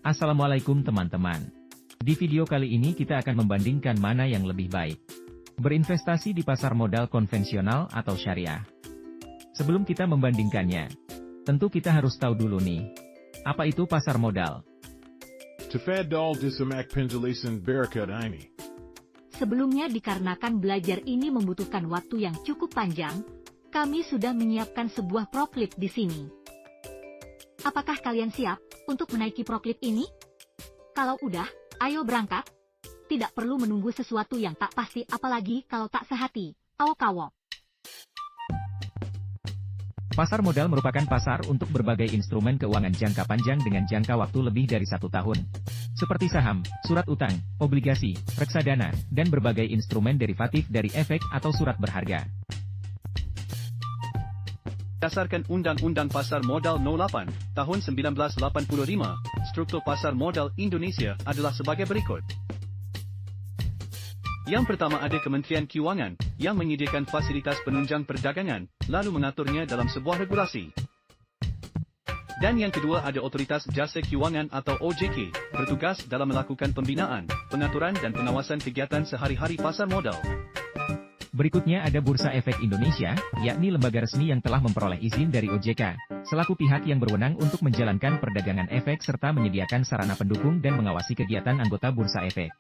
Assalamualaikum teman-teman. Di video kali ini kita akan membandingkan mana yang lebih baik. Berinvestasi di pasar modal konvensional atau syariah. Sebelum kita membandingkannya, tentu kita harus tahu dulu nih, apa itu pasar modal? Tafadhal disimak penjelasan berikut ini. Sebelumnya dikarenakan belajar ini membutuhkan waktu yang cukup panjang, kami sudah menyiapkan sebuah proklip di sini. Apakah kalian siap untuk menaiki proklip ini? Kalau udah, ayo berangkat. Tidak perlu menunggu sesuatu yang tak pasti apalagi kalau tak sehati. Awok-awok. Pasar modal merupakan pasar untuk berbagai instrumen keuangan jangka panjang dengan jangka waktu lebih dari 1 tahun. Seperti saham, surat utang, obligasi, reksadana, dan berbagai instrumen derivatif dari efek atau surat berharga. Berdasarkan Undang-Undang Pasar Modal 08, tahun 1985, struktur pasar modal Indonesia adalah sebagai berikut. Yang pertama ada Kementerian Keuangan, yang menyediakan fasilitas penunjang perdagangan, lalu mengaturnya dalam sebuah regulasi. Dan yang kedua ada Otoritas Jasa Keuangan atau OJK, bertugas dalam melakukan pembinaan, pengaturan dan pengawasan kegiatan sehari-hari pasar modal. Berikutnya ada Bursa Efek Indonesia, yakni lembaga resmi yang telah memperoleh izin dari OJK, selaku pihak yang berwenang untuk menjalankan perdagangan efek serta menyediakan sarana pendukung dan mengawasi kegiatan anggota Bursa Efek.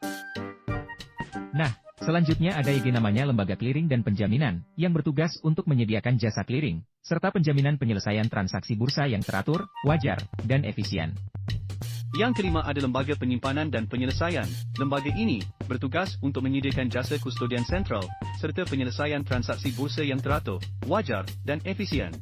Nah, selanjutnya ada yang namanya Lembaga Clearing dan Penjaminan, yang bertugas untuk menyediakan jasa clearing, serta penjaminan penyelesaian transaksi bursa yang teratur, wajar, dan efisien. Yang kelima ada Lembaga Penyimpanan dan Penyelesaian. Lembaga ini bertugas untuk menyediakan jasa kustodian sentral, serta penyelesaian transaksi bursa yang teratur, wajar, dan efisien.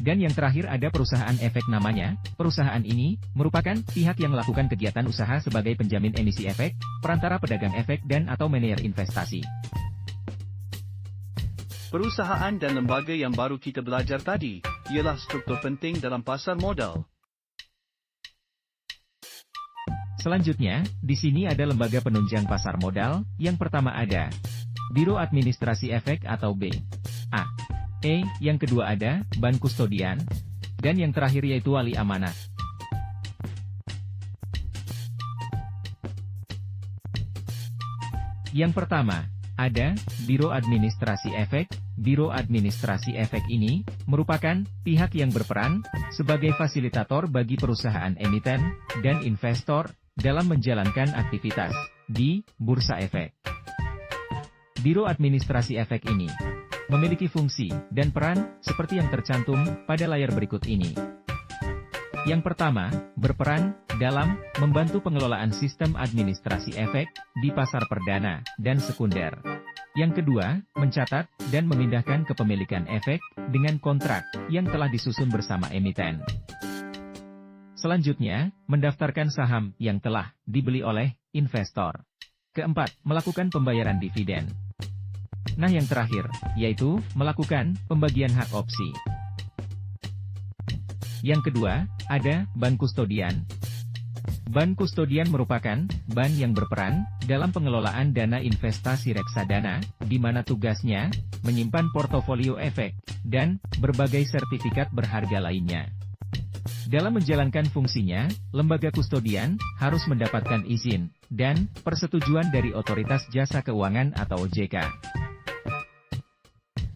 Dan yang terakhir ada Perusahaan Efek namanya. Perusahaan ini merupakan pihak yang melakukan kegiatan usaha sebagai penjamin emisi efek, perantara pedagang efek dan atau manajer investasi. Perusahaan dan lembaga yang baru kita belajar tadi, ialah struktur penting dalam pasar modal. Selanjutnya, di sini ada lembaga penunjang pasar modal. Yang pertama ada Biro Administrasi Efek atau BA. Yang kedua ada Bank Kustodian. Dan yang terakhir yaitu Wali Amanat. Yang pertama, ada Biro Administrasi Efek. Biro Administrasi Efek ini merupakan pihak yang berperan sebagai fasilitator bagi perusahaan emiten dan investor dalam menjalankan aktivitas di Bursa Efek. Biro Administrasi Efek ini memiliki fungsi dan peran seperti yang tercantum pada layar berikut ini. Yang pertama, berperan dalam membantu pengelolaan sistem administrasi efek di pasar perdana dan sekunder. Yang kedua, mencatat dan memindahkan kepemilikan efek dengan kontrak yang telah disusun bersama emiten. Selanjutnya, mendaftarkan saham yang telah dibeli oleh investor. Keempat, melakukan pembayaran dividen. Nah yang terakhir, yaitu melakukan pembagian hak opsi. Yang kedua, ada Bank Kustodian. Bank Kustodian merupakan bank yang berperan dalam pengelolaan dana investasi reksadana, di mana tugasnya menyimpan portofolio efek dan berbagai sertifikat berharga lainnya. Dalam menjalankan fungsinya, lembaga kustodian harus mendapatkan izin dan persetujuan dari Otoritas Jasa Keuangan atau OJK.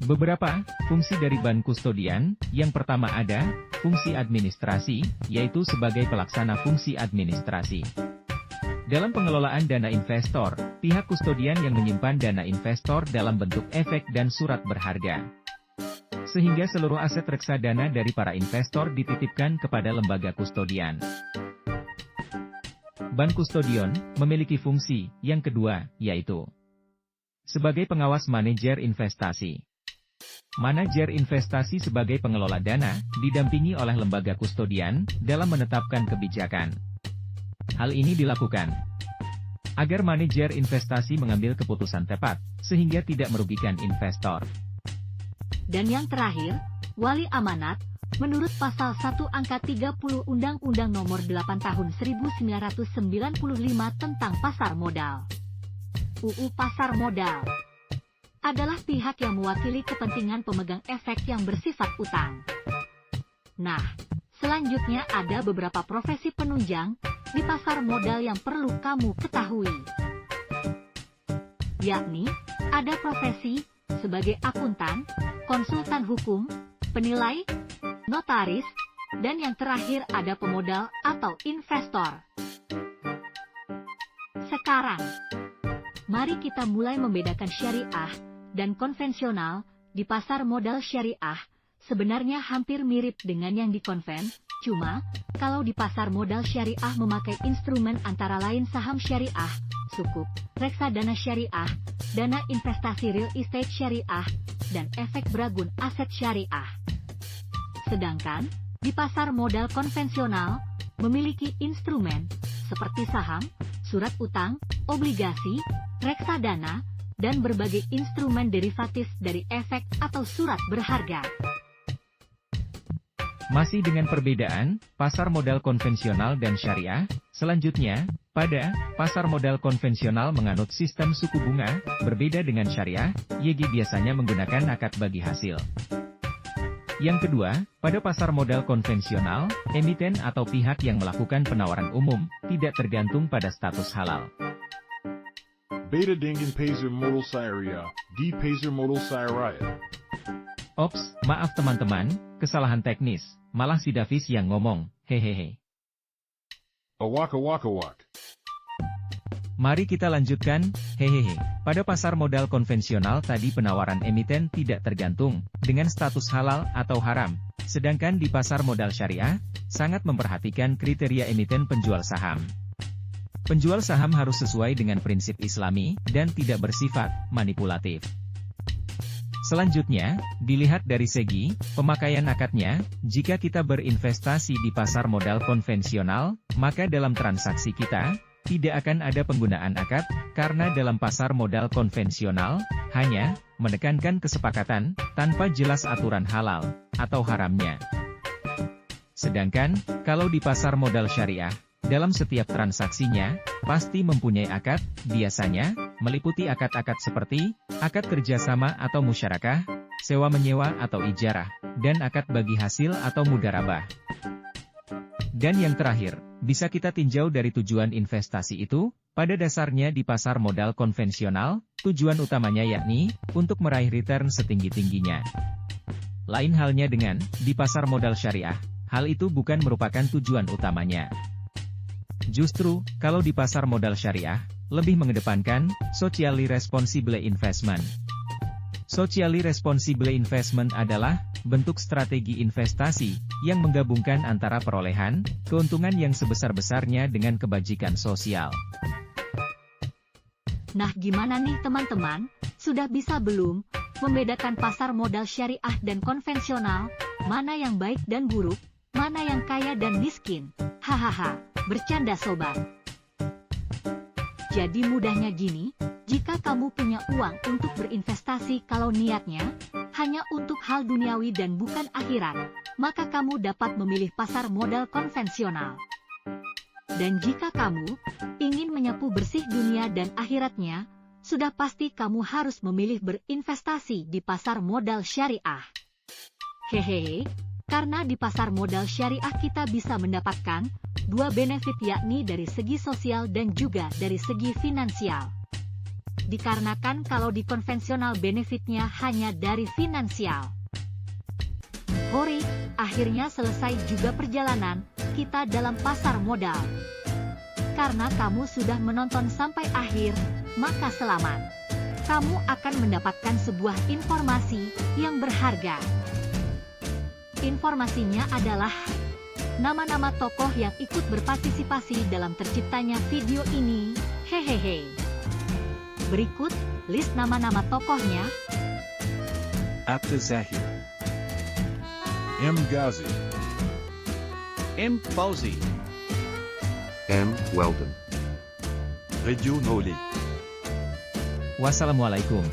Beberapa fungsi dari bank kustodian, yang pertama ada fungsi administrasi, yaitu sebagai pelaksana fungsi administrasi. Dalam pengelolaan dana investor, pihak kustodian yang menyimpan dana investor dalam bentuk efek dan surat berharga. Sehingga seluruh aset reksadana dari para investor dititipkan kepada lembaga kustodian. Bank kustodian memiliki fungsi yang kedua, yaitu sebagai pengawas manajer investasi. Manajer investasi sebagai pengelola dana, didampingi oleh lembaga kustodian dalam menetapkan kebijakan. Hal ini dilakukan agar manajer investasi mengambil keputusan tepat, sehingga tidak merugikan investor. Dan yang terakhir, Wali Amanat, menurut Pasal 1 Angka 30 Undang-Undang Nomor 8 Tahun 1995 tentang Pasar Modal. UU Pasar Modal adalah pihak yang mewakili kepentingan pemegang efek yang bersifat utang. Nah, Selanjutnya ada beberapa profesi penunjang di pasar modal yang perlu kamu ketahui. Yakni, ada profesi sebagai akuntan, konsultan hukum, penilai, notaris, dan yang terakhir ada pemodal atau investor. Sekarang, mari kita mulai membedakan syariah dan konvensional. Di pasar modal syariah, sebenarnya hampir mirip dengan yang di konven, cuma, kalau di pasar modal syariah memakai instrumen antara lain saham syariah, sukuk, reksadana syariah, dana investasi real estate syariah, dan efek beragun aset syariah. Sedangkan, di pasar modal konvensional, memiliki instrumen, seperti saham, surat utang, obligasi, reksadana, dan berbagai instrumen derivatif dari efek atau surat berharga. Masih dengan perbedaan, pasar modal konvensional dan syariah, selanjutnya, pada pasar modal konvensional menganut sistem suku bunga, berbeda dengan syariah, YG biasanya menggunakan akad bagi hasil. Yang kedua, pada pasar modal konvensional, emiten atau pihak yang melakukan penawaran umum, tidak tergantung pada status halal. Beta dengan Pazer Modal Syariah, di Pazer Modal Syariah. Ops, maaf teman-teman, kesalahan teknis, malah si Davis yang ngomong, hehehe. Awak awak awak. Mari kita lanjutkan, hehehe. Pada pasar modal konvensional tadi penawaran emiten tidak tergantung dengan status halal atau haram. Sedangkan di pasar modal syariah, sangat memperhatikan kriteria emiten penjual saham. Penjual saham harus sesuai dengan prinsip Islami dan tidak bersifat manipulatif. Selanjutnya, dilihat dari segi pemakaian akadnya. Jika kita berinvestasi di pasar modal konvensional, maka dalam transaksi kita tidak akan ada penggunaan akad, karena dalam pasar modal konvensional hanya menekankan kesepakatan tanpa jelas aturan halal atau haramnya. Sedangkan kalau di pasar modal syariah, dalam setiap transaksinya, pasti mempunyai akad, biasanya, meliputi akad-akad seperti, akad kerjasama atau musyarakah, sewa-menyewa atau ijarah, dan akad bagi hasil atau mudharabah. Dan yang terakhir, bisa kita tinjau dari tujuan investasi itu, pada dasarnya di pasar modal konvensional, tujuan utamanya yakni, untuk meraih return setinggi-tingginya. Lain halnya dengan, di pasar modal syariah, hal itu bukan merupakan tujuan utamanya. Justru, kalau di pasar modal syariah, lebih mengedepankan socially responsible investment. Socially responsible investment adalah bentuk strategi investasi yang menggabungkan antara perolehan keuntungan yang sebesar-besarnya dengan kebajikan sosial. Nah, gimana nih teman-teman? Sudah bisa belum membedakan pasar modal syariah dan konvensional? Mana yang baik dan buruk? Mana yang kaya dan miskin? Hahaha, bercanda sobat. Jadi mudahnya gini, jika kamu punya uang untuk berinvestasi kalau niatnya hanya untuk hal duniawi dan bukan akhirat, maka kamu dapat memilih pasar modal konvensional. Dan jika kamu ingin menyapu bersih dunia dan akhiratnya, sudah pasti kamu harus memilih berinvestasi di pasar modal syariah. Hehehe. Karena di pasar modal syariah kita bisa mendapatkan dua benefit, yakni dari segi sosial dan juga dari segi finansial. Dikarenakan kalau di konvensional benefitnya hanya dari finansial. Hore, akhirnya selesai juga perjalanan kita dalam pasar modal. Karena kamu sudah menonton sampai akhir, maka selamat. Kamu akan mendapatkan sebuah informasi yang berharga. Informasinya adalah nama-nama tokoh yang ikut berpartisipasi dalam terciptanya video ini. Hehehe. Berikut list nama-nama tokohnya. Abdul Zahir, M. Ghazi, M. Fauzi, M. Weldon, Rediou Noli. Wassalamualaikum.